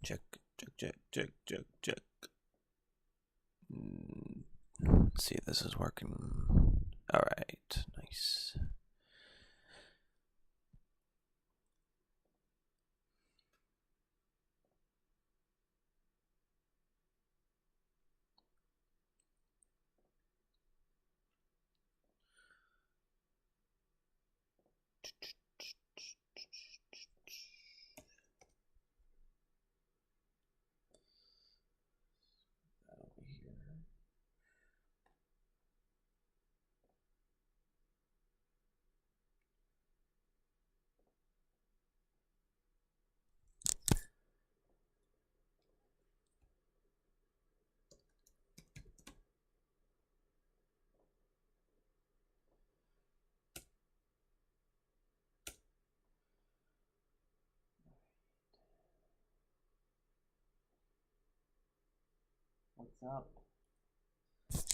Check. Let's see if this is working. All right, nice. What's up?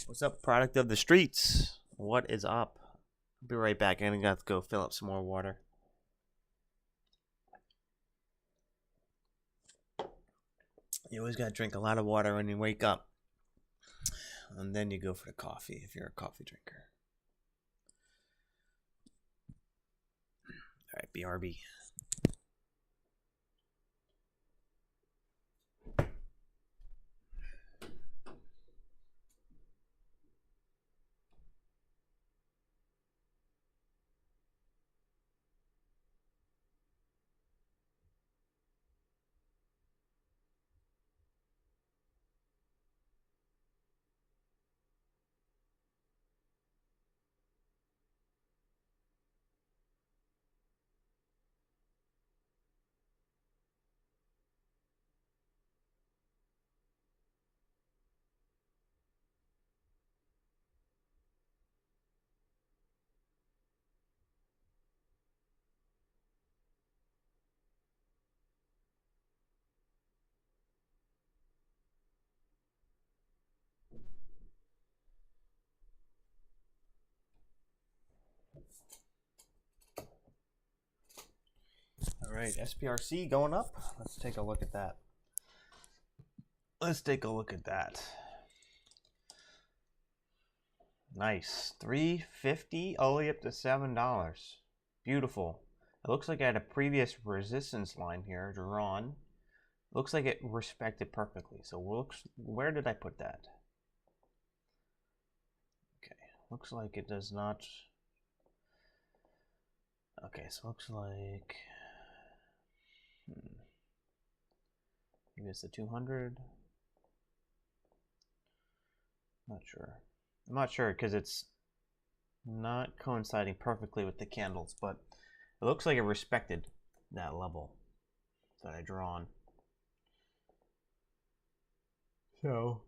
What's up, product of the streets? What is up? I'll be right back. I'm gonna have to go fill up some more water. You always gotta drink a lot of water when you wake up. And then you go for the coffee if you're a coffee drinker. All right, BRB. All right, SPRC going up. Let's take a look at that. Nice. $3.50 all the way up to $7. Beautiful. It looks like I had a previous resistance line here drawn. Looks like it respected perfectly. So where did I put that? Okay, looks like it does not. Okay, so looks like maybe it's the 200. Not sure. I'm not sure because it's not coinciding perfectly with the candles, but it looks like it respected that level that I drawn. So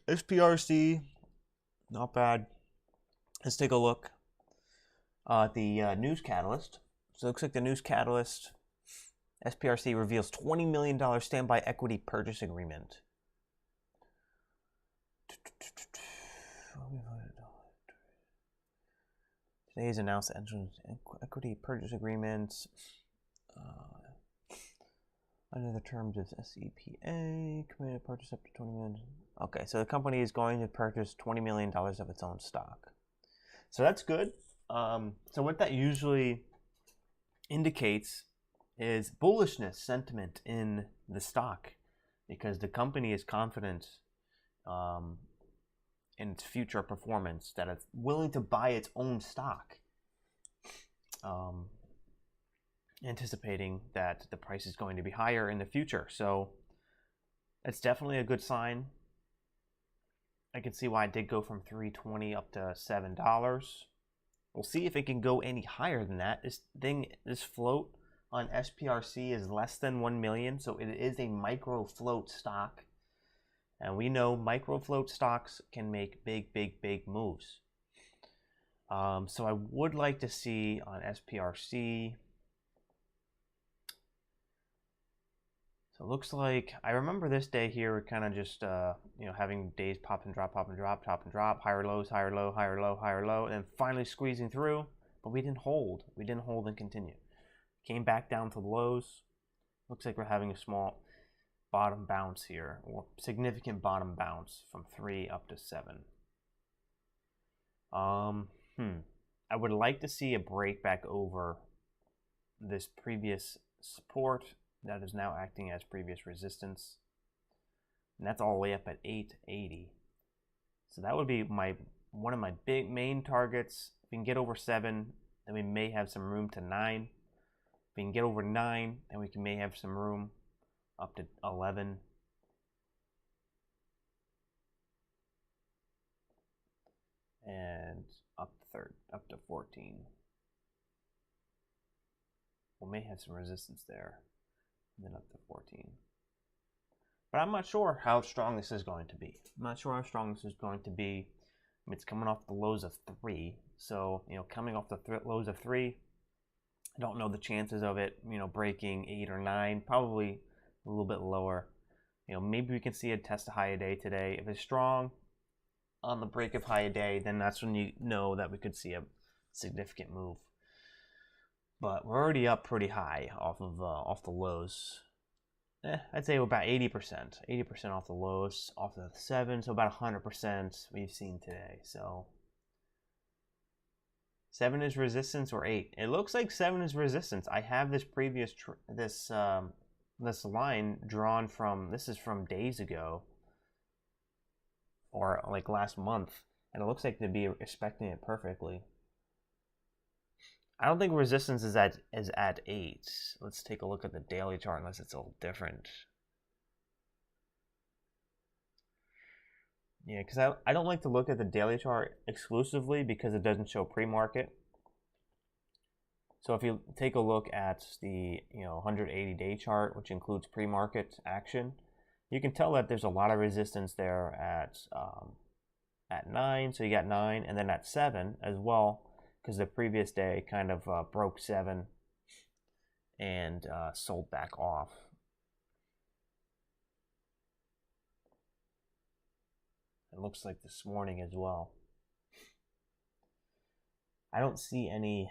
SPRC, not bad. Let's take a look at the news catalyst. So it looks like the news catalyst, SPRC reveals $20 million standby equity purchase agreement. Today's announced equity purchase agreements under the terms of SEPA, committed to purchase up to 20 million. Okay, so the company is going to purchase $20 million of its own stock. So that's good. So what that usually indicates is bullishness sentiment in the stock because the company is confident in its future performance, that it's willing to buy its own stock, anticipating that the price is going to be higher in the future. So it's definitely a good sign. I can see why it did go from $3.20 up to $7. We'll see if it can go any higher than that. This float on SPRC is less than 1 million, so it is a micro float stock. And we know micro float stocks can make big moves. So I would like to see on SPRC. So it looks like, I remember this day here, we're kind of just, having days pop and drop, higher lows, higher low, higher low, higher low, and then finally squeezing through, but we didn't hold. We didn't hold and continue. Came back down to the lows. Looks like we're having a small bottom bounce here, or significant bottom bounce from 3 up to 7. I would like to see a break back over this previous support that is now acting as previous resistance, and that's all the way up at 880. So that would be one of my big main targets. If we can get over 7, then we may have some room to 9. If we can get over 9, then we may have some room up to 11. And up to 14. We may have some resistance there, and then up to 14. But I'm not sure how strong this is going to be. I'm not sure how strong this is going to be. I mean, it's coming off the lows of 3. So, coming off the lows of 3, I don't know the chances of it, breaking 8 or 9. Probably a little bit lower. Maybe we can see a test a high a day today. If it's strong on the break of high a day, then that's when you know that we could see a significant move. But we're already up pretty high off the lows. I'd say we're about 80%. 80% off the lows, off the 7, so about 100% we've seen today. So 7 is resistance or 8. It looks like 7 is resistance. I have this previous this line drawn from, this is from days ago, or like last month, and it looks like they'd be respecting it perfectly. I don't think resistance is at 8. Let's take a look at the daily chart unless it's a little different. Yeah, because I don't like to look at the daily chart exclusively because it doesn't show pre-market. So if you take a look at the 180-day chart, which includes pre-market action, you can tell that there's a lot of resistance there at 9. So you got 9, and then at 7 as well, because the previous day kind of broke 7 and sold back off. It looks like this morning as well. I don't see any.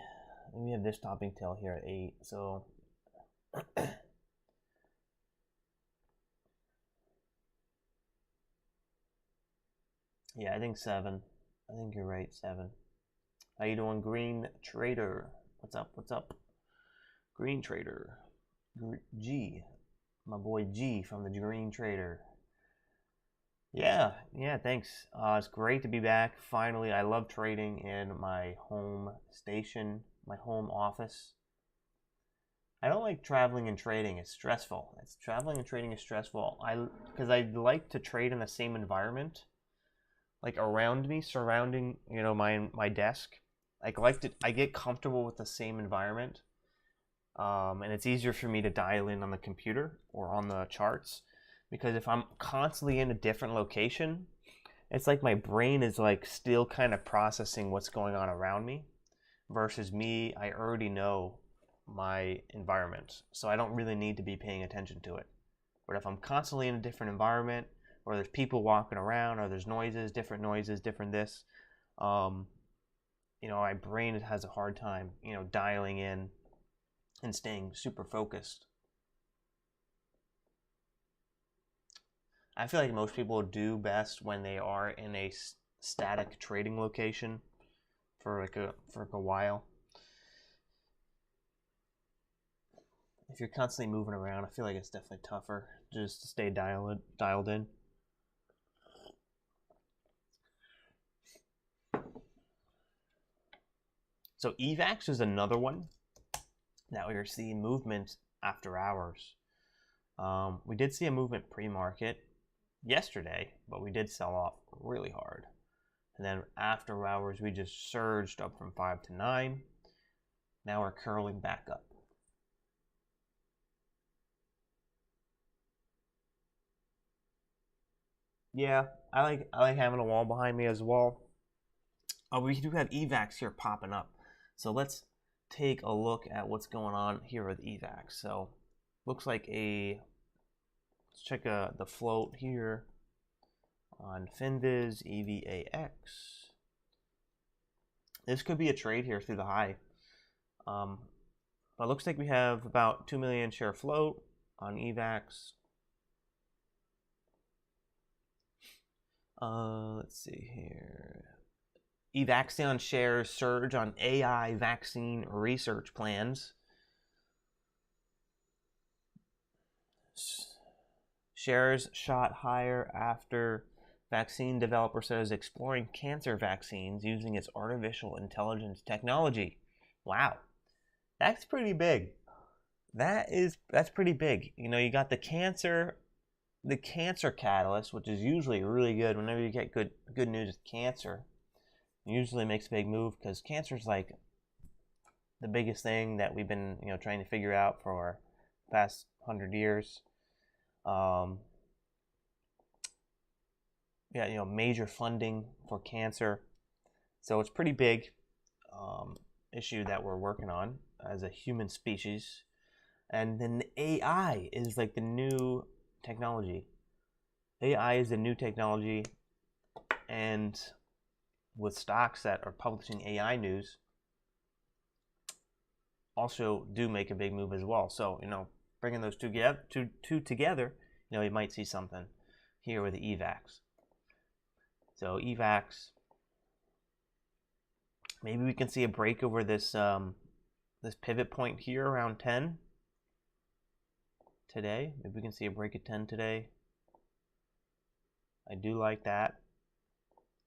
We have this topping tail here at 8, so yeah, I think 7. I think you're right, 7. How you doing, Green Trader? What's up? What's up? Green Trader. G. My boy G from the Green Trader. Yeah, thanks. It's great to be back. Finally, I love trading in my home station, my home office. I don't like traveling and trading. It's stressful. Traveling and trading is stressful. Because I like to trade in the same environment, like around me, surrounding, my desk. I get comfortable with the same environment, and it's easier for me to dial in on the computer or on the charts, because if I'm constantly in a different location, it's like my brain is like still kind of processing what's going on around me, versus me, I already know my environment, so I don't really need to be paying attention to it. But if I'm constantly in a different environment, or there's people walking around, or there's noises, different this, my brain has a hard time, dialing in and staying super focused. I feel like most people do best when they are in a static trading location for a while. If you're constantly moving around, I feel like it's definitely tougher just to stay dialed in. So EVAX is another one that we are seeing movement after hours. We did see a movement pre-market yesterday, but we did sell off really hard. And then after hours, we just surged up from 5 to 9. Now we're curling back up. Yeah, I like having a wall behind me as well. We do have EVAX here popping up. So let's take a look at what's going on here with EVAX. So looks like let's check the float here on Finviz, EVAX. This could be a trade here through the high. But it looks like we have about 2 million share float on EVAX. Let's see here. Evaxion shares surge on AI vaccine research plans. Shares shot higher after vaccine developer says exploring cancer vaccines using its artificial intelligence technology. Wow, that's pretty big. That's pretty big. You know, you got the cancer catalyst, which is usually really good. Whenever you get good news with cancer, it usually makes a big move because cancer is like the biggest thing that we've been trying to figure out for the past 100 years. Yeah, major funding for cancer, so it's pretty big issue that we're working on as a human species. And then AI is like the new technology. AI is the new technology, and with stocks that are publishing AI news also do make a big move as well. So bringing those two together, you might see something here with the EVAX. So EVAX, maybe we can see a break over this this pivot point here around 10 today. Maybe we can see a break at 10 today. I do like that.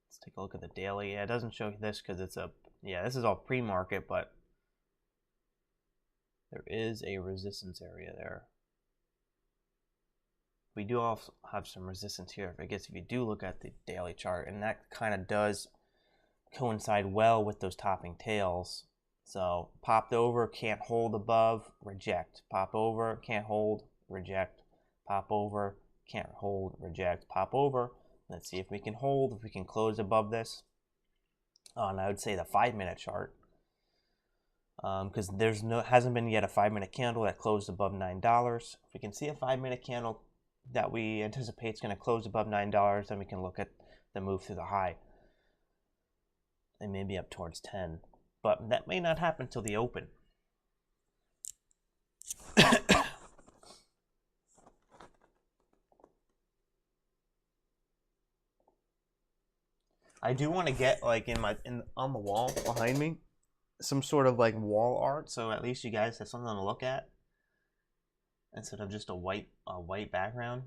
Let's take a look at the daily. Yeah, it doesn't show this because it's this is all pre-market, but there is a resistance area there. We do also have some resistance here. I guess if you do look at the daily chart, and that kind of does coincide well with those topping tails. So popped over, can't hold above, reject. Pop over, can't hold, reject. Pop over, can't hold, reject. Pop over. Let's see if we can hold, if we can close above this. And I would say the 5-minute chart, because hasn't been yet a 5-minute candle that closed above $9. If we can see a 5-minute candle that we anticipate is going to close above $9, then we can look at the move through the high and maybe up towards 10. But that may not happen till the open. I do want to get like on the wall behind me some sort of like wall art, so at least you guys have something to look at instead of just a white background.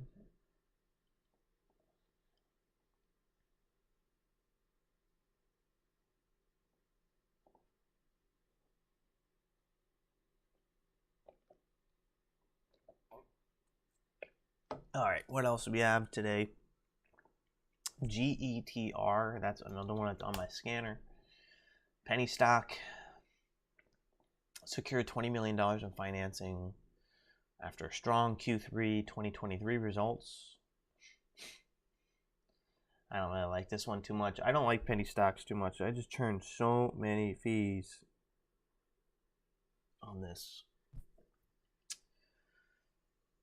All right, what else do we have today? GETR, that's another one that's on my scanner. Penny stock secured $20 million in financing after strong Q3 2023 results. I don't really like this one too much. I don't like penny stocks too much. I just turned so many fees on this.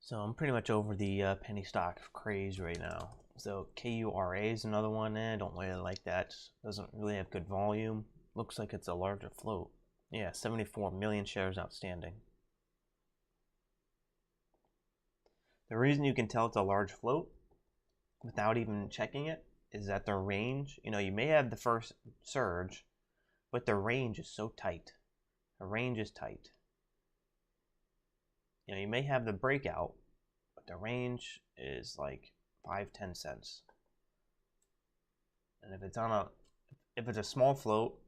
So I'm pretty much over the penny stock craze right now. So KURA is another one. I don't really like that. Doesn't really have good volume. Looks like it's a larger float. Yeah, 74 million shares outstanding. The reason you can tell it's a large float without even checking it is that the range, you may have the first surge, but the range is so tight. The range is tight. You may have the breakout, but the range is like 5-10 cents. And if it's a small float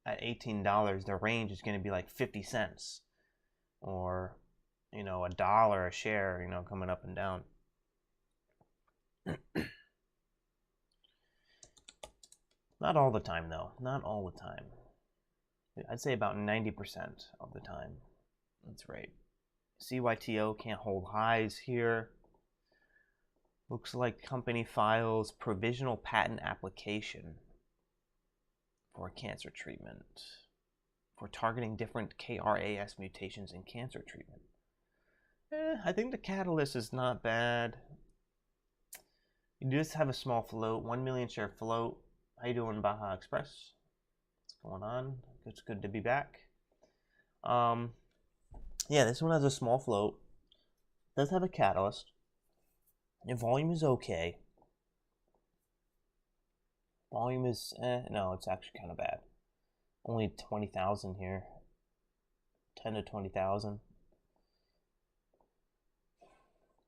at $18, the range is going to be like 50 cents or $1 a share, coming up and down. Not all the time though. Not all the time. I'd say about 90% of the time. That's right. CYTO can't hold highs here. Looks like company files provisional patent application for cancer treatment for targeting different KRAS mutations in cancer treatment. I think the catalyst is not bad. You just have a small float, 1 million share float. How you doing, Baja Express? What's going on? It's good to be back. Yeah, this one has a small float. Does have a catalyst. And volume is okay. Volume is, no, it's actually kind of bad. Only 20,000 here. 10 to 20,000.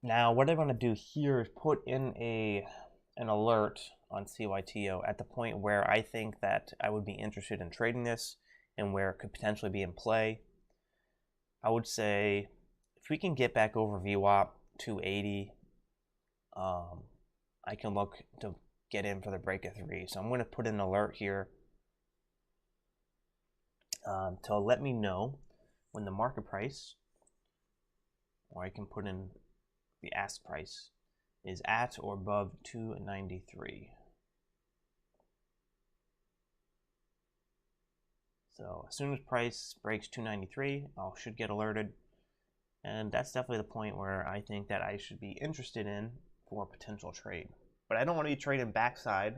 Now, what I want to do here is put in an alert on CYTO at the point where I think that I would be interested in trading this and where it could potentially be in play. I would say if we can get back over VWAP 280, I can look to get in for the break of 3. So I'm going to put an alert here to let me know when the market price, or I can put in the ask price, is at or above 293. So as soon as price breaks 293, I should get alerted. And that's definitely the point where I think that I should be interested in for a potential trade. But I don't want to be trading backside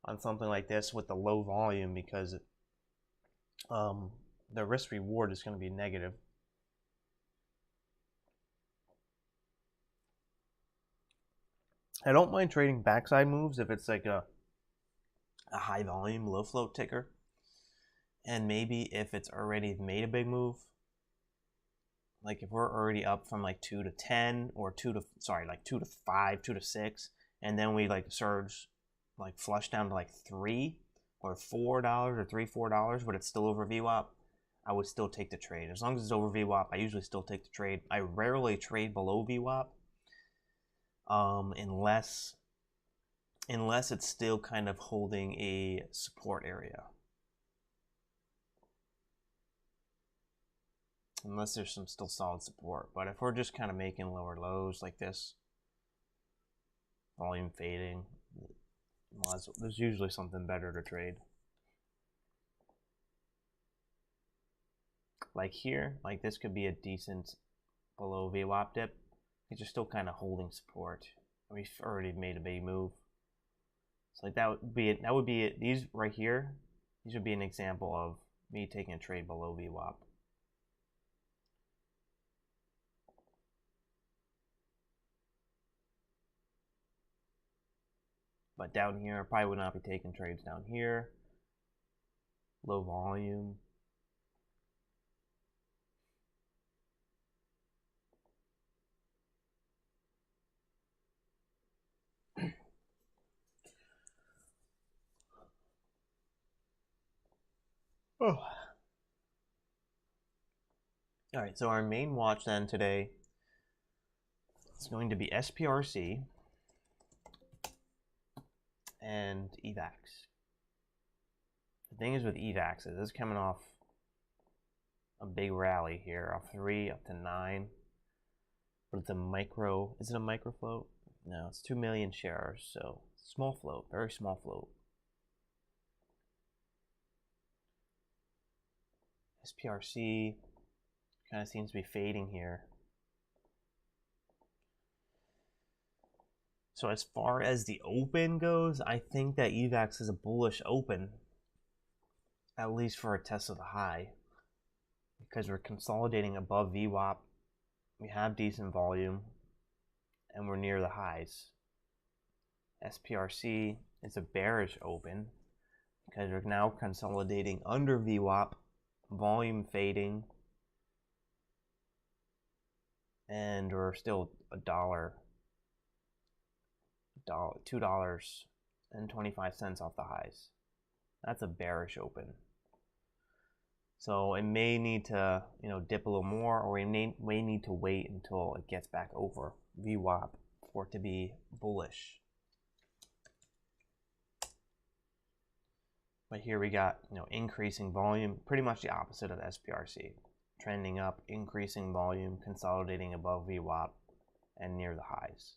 on something like this with the low volume because the risk reward is going to be negative. I don't mind trading backside moves if it's like a high volume, low float ticker. And maybe if it's already made a big move, like if we're already up from like 2 to 10 or 2 to 5, 2 to 6, and then we like surge, like flush down to like $3 or $4 or $3-4, but it's still over VWAP, I would still take the trade. As long as it's over VWAP, I usually still take the trade. I rarely trade below VWAP, unless it's still kind of holding a support area. Unless there's some still solid support. But if we're just kind of making lower lows like this, volume fading, well, there's usually something better to trade. Like here, like this could be a decent below VWAP dip. It's just still kind of holding support. We've already made a big move. So like that would be it. These right here, these would be an example of me taking a trade below VWAP. But down here, I probably would not be taking trades down here. Low volume. Oh. All right, so our main watch then today is going to be SPRC and EVAX. The thing is with EVAX is it's coming off a big rally here, off 3 up to 9. But it's a micro, is it a micro float? No, it's 2 million shares, so small float, very small float. SPRC kind of seems to be fading here. So as far as the open goes, I think that EVAX is a bullish open, at least for a test of the high, because we're consolidating above VWAP. We have decent volume, and we're near the highs. SPRC is a bearish open, because we're now consolidating under VWAP, volume fading, and we're still $2.25 off the highs. That's a bearish open. So it may need to, dip a little more, or we may need to wait until it gets back over VWAP for it to be bullish. But here we got, increasing volume, pretty much the opposite of the SPRC. Trending up, increasing volume, consolidating above VWAP, and near the highs.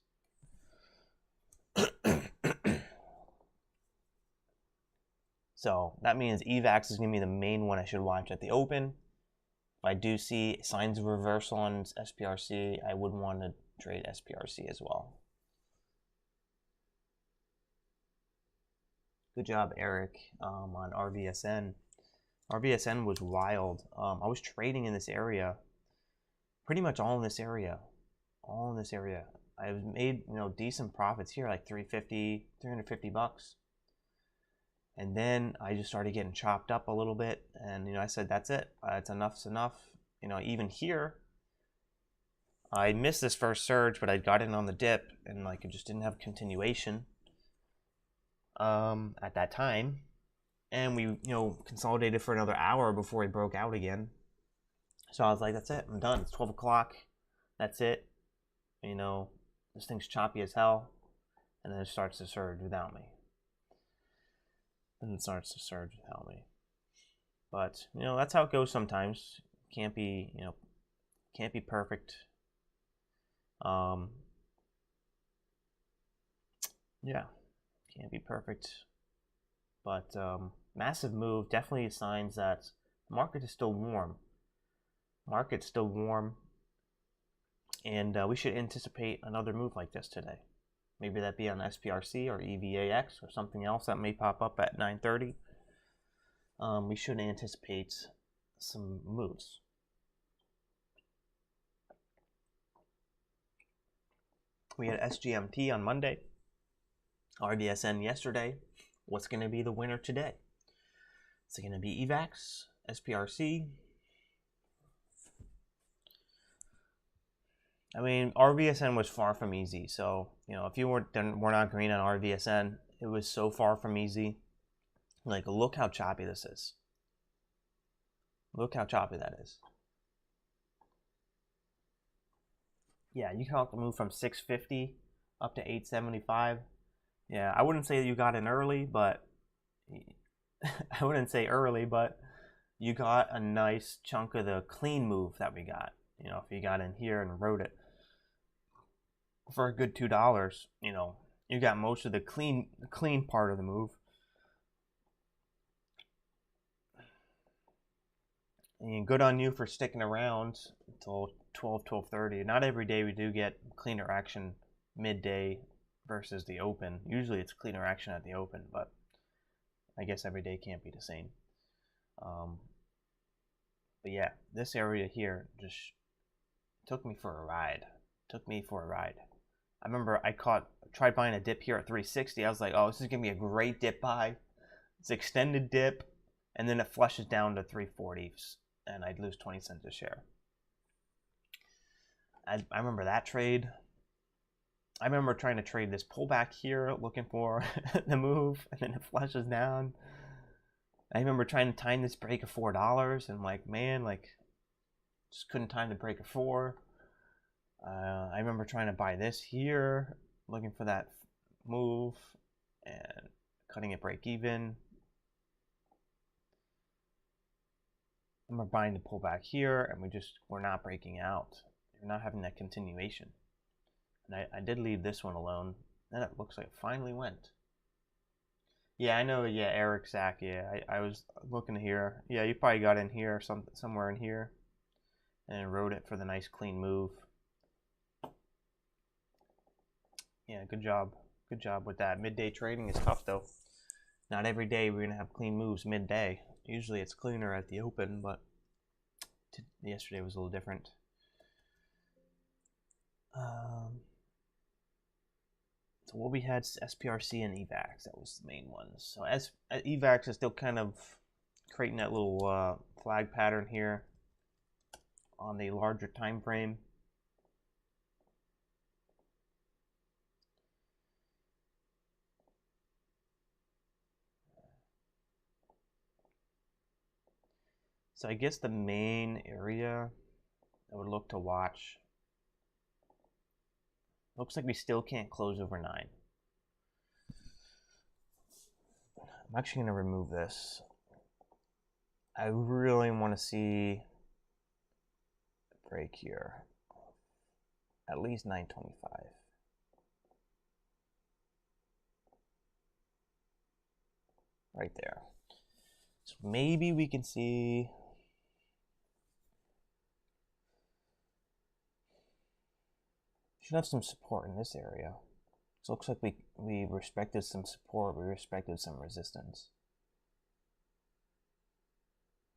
So that means EVAX is going to be the main one I should watch at the open. If I do see signs of reversal on SPRC, I would want to trade SPRC as well. Good job, Eric, on RVSN. RVSN was wild. I was trading in this area, pretty much all in this area. All in this area. I've made, you know, decent profits here, like 350 bucks. And then I just started getting chopped up a little bit, and you know, I said, that's it. It's enough's enough. You know, even here, I missed this first surge, but I got in on the dip, and like it just didn't have continuation at that time. And we, you know, consolidated for another hour before we broke out again. So I was like, that's it. I'm done. It's 12 o'clock. That's it. You know, this thing's choppy as hell, and then it starts to surge without me. And it starts to surge without me. But you know, that's how it goes sometimes. Can't be, you know, can't be perfect. Yeah, can't be perfect. But massive move, definitely signs that the market is still warm. Market's still warm, and we should anticipate another move like this today. Maybe that be on SPRC or EVAX or something else that may pop up at 9:30. We should anticipate some moves. We had SGMT on Monday, RDSN yesterday. What's going to be the winner today? Is it going to be EVAX, SPRC? I mean, RVSN was far from easy. So, you know, if you were not green on RVSN, it was so far from easy. Like, look how choppy this is. Look how choppy that is. Yeah, you can move from 650 up to 875. Yeah, I wouldn't say you got in early, but I wouldn't say early, but you got a nice chunk of the clean move that we got. You know, if you got in here and rode it for a good $2, you know, you got most of the clean part of the move. And good on you for sticking around until 12:30. Not every day we do get cleaner action midday versus the open. Usually it's cleaner action at the open, but I guess every day can't be the same. But yeah, this area here just took me for a ride. I remember I tried buying a dip here at 360. I was like, oh, this is gonna be a great dip buy. It's extended dip, and then it flushes down to 340s, and I'd lose 20 cents a share. I remember that trade. I remember trying to trade this pullback here, looking for the move, and then it flushes down. I remember trying to time this break of $4, and like, man, like, just couldn't time the break of 4. I remember trying to buy this here, looking for that move, and cutting it break even. I remember buying the pullback here, and we're not breaking out. We're not having that continuation. And I did leave this one alone. Then it looks like it finally went. Yeah, I know. Yeah, Eric Zach. Yeah, I was looking here. Yeah, you probably got in here, somewhere in here, and rode it for the nice clean move. Yeah, good job. Good job with that. Midday trading is tough though. Not every day we're gonna have clean moves midday. Usually it's cleaner at the open, but yesterday was a little different. So what we had is SPRC and EVAX. That was the main ones. So EVAX is still kind of creating that little flag pattern here on the larger time frame. So I guess the main area I would look to watch. Looks like we still can't close over 9. I'm actually going to remove this. I really want to see a break here. At least 925. Right there. So maybe we can see... Should have some support in this area. So it looks like we respected some support, we respected some resistance.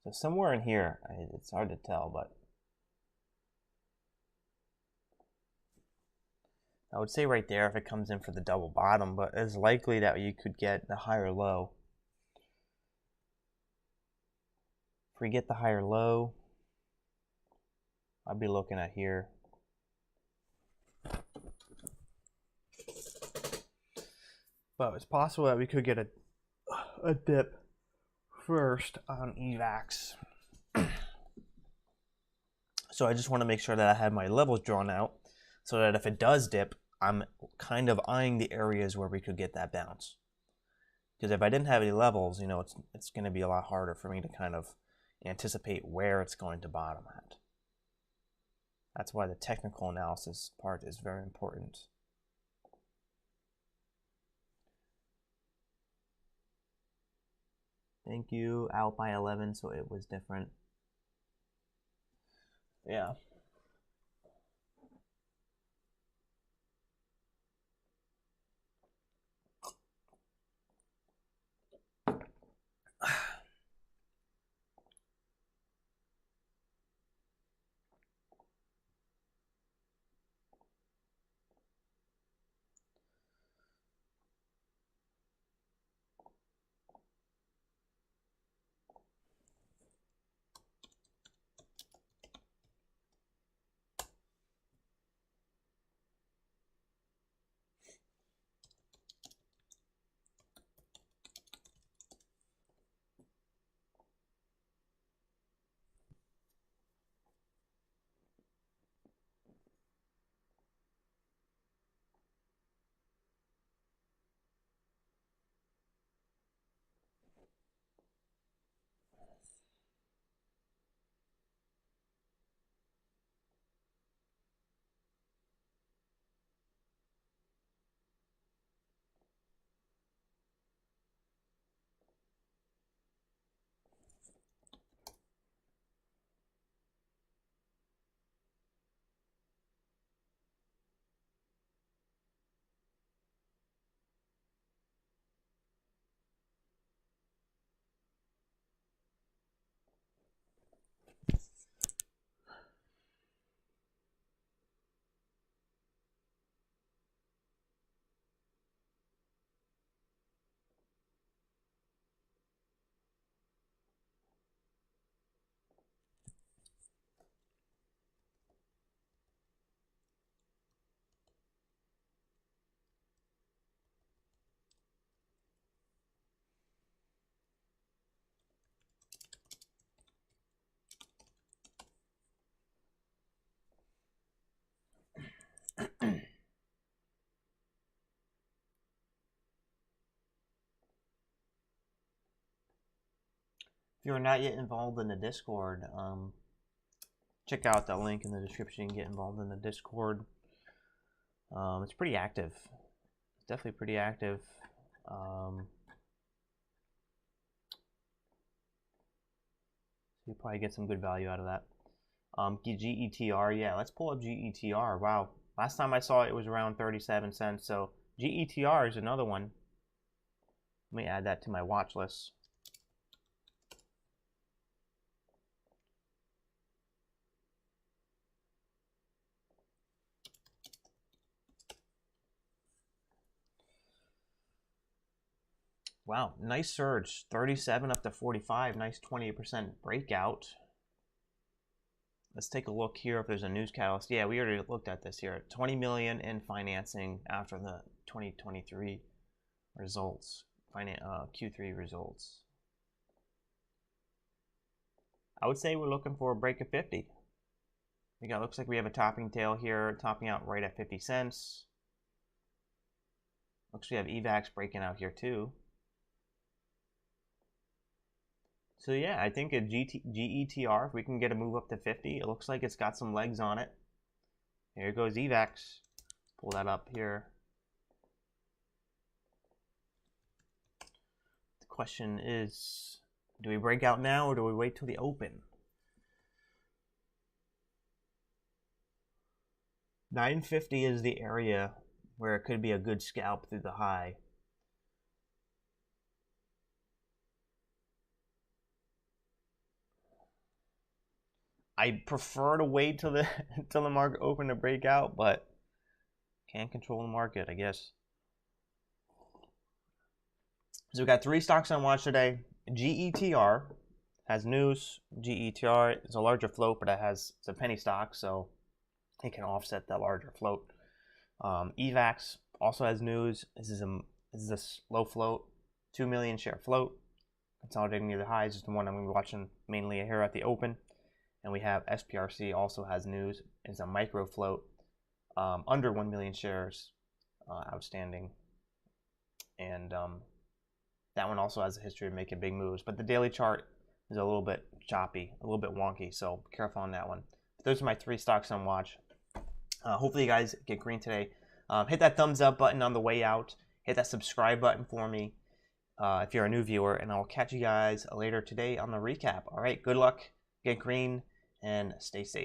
So somewhere in here, it's hard to tell, but I would say right there if it comes in for the double bottom, but it's likely that you could get the higher low. If we get the higher low, I'll be looking at here. But it's possible that we could get a dip first on EVAX. So I just want to make sure that I have my levels drawn out so that if it does dip, I'm kind of eyeing the areas where we could get that bounce. Because if I didn't have any levels, you know, it's going to be a lot harder for me to kind of anticipate where it's going to bottom at. That's why the technical analysis part is very important. Thank you, out by 11, so it was different. Yeah. If you're not yet involved in the Discord, check out the link in the description and get involved in the Discord. It's pretty active. It's definitely pretty active. You'll probably get some good value out of that. GETR, yeah, let's pull up GETR. Wow, last time I saw it was around 37 cents. So GETR is another one. Let me add that to my watch list. Wow, nice surge, 37 up to 45, nice 28% breakout. Let's take a look here if there's a news catalyst. Yeah, we already looked at this here. 20 million in financing after the 2023 results, Q3 results. I would say we're looking for a break of 50. Looks like we have a topping tail here, topping out right at 50 cents. Looks we have EVAX breaking out here too. So yeah, I think a GETR, if we can get a move up to 50, it looks like it's got some legs on it. Here goes EVAX. Pull that up here. The question is, do we break out now or do we wait till the open? 950 is the area where it could be a good scalp through the high. I prefer to wait till the market open to break out, but Can't control the market, I guess. So we got 3 stocks on watch today. GETR has news. GETR is a larger float, but it's a penny stock, so it can offset that larger float. EVAX also has news. This is a low float, 2 million share float, consolidating near the highs. Is the one I'm going to be watching mainly here at the open. And we have SPRC also has news. It's a micro float, under 1 million shares outstanding, and that one also has a history of making big moves. But the daily chart is a little bit choppy, a little bit wonky, so be careful on that one. But those are my 3 stocks on watch. Hopefully you guys get green today. Hit that thumbs up button on the way out. Hit that subscribe button for me if you're a new viewer, and I'll catch you guys later today on the recap. All right, good luck, get green, and stay safe.